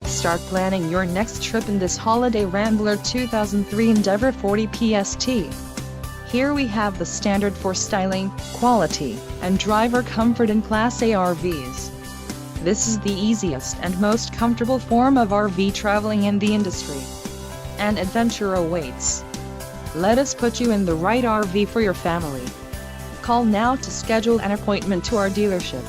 Start planning your next trip in this holiday Rambler 2003 Endeavour 40 PST. Here we have the standard for styling, quality, and driver comfort in Class A RVs. This is the easiest and most comfortable form of RV traveling in the industry. An adventure awaits. Let us put you in the right RV for your family. Call now to schedule an appointment to our dealership.